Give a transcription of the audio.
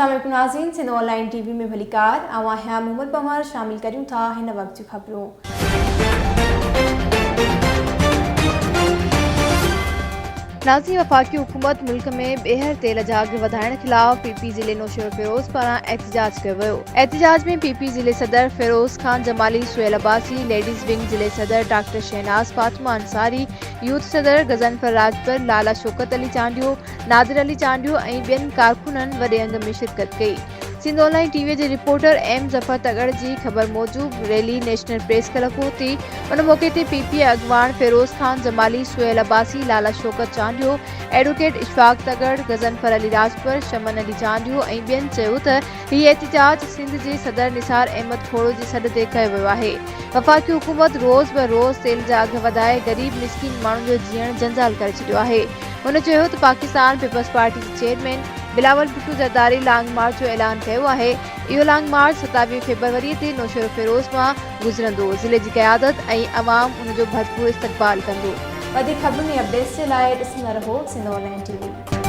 अस्सलाम वालेकुम नाज़रीन, सिंध ऑनलाइन टीवी में भलीकार आवां मोहम्मद बमर शामिल करूं था हिन वक्त जी खबरों। नाज़ी वफ़ाक़ी हुकूमत मुल्क में ॿेहर तेल जा अघ वधाइण ख़िलाफ़ पीपी ज़िले नौशेरो फ़िरोज़ पारां एहतजाज कयो वियो। एहतजाज में पीपी ज़िले सदर फ़िरोज़ खान जमाली, सुहेल अब्बासी, लेडीज़ विंग ज़िले सदर डॉक्टर शहनाज, फातिमा अंसारी, यूथ सदर गज़नफर राजपर, लाला शौकत अली चांडियो, नादिर अली चांडियो ऐं ॿियनि कारकुननि वॾे अंग में शिरकत कई। सिंध ऑनलाइन टीवी जे रिपोर्टर एम ज़फ़र तगड़ जी ख़बर मूजिब रैली नेशनल प्रेस क्लब पहुती। उन मौके ते पीपी अॻवान फ़िरोज़ खान जमाली, सुहेल अब्बासी, लाला शौकत चांडियो, एडवोकेट इशफाक तगड़, गज़नफर अली राजपर, शमन अली चांडियो ऐं ॿियनि चयो त हीउ एहतजाज सिंध जे सदर निसार अहमद खोड़ो जी सॾ ते कयो वियो आहे। वफ़ाक़ी हुकूमत रोज़ ब रोज़ तेल जा अघ वधाए ग़रीब मिसकिन माण्हुनि जो जीअण जंजाल करे छॾियो आहे। हुन चयो त पाकिस्तान पीपल्स पार्टी जे चेयरमैन बिलावल भुट्टो ज़रदारी लॉन्ग मार्च जो ऐलान कयो आहे। इहो लॉन्ग मार्च 27 फरवरी ते नौशेरो फ़िरोज़ मां गुज़रंदो। ज़िले जी क़यादत ऐं अवाम उन जो भरपूर इस्तक़बाल कंदो। वधीक खबरुनि ऐं अपडेट्स जे लाइ ॾिसंदा रहो सिंध ऑनलाइन टीवी।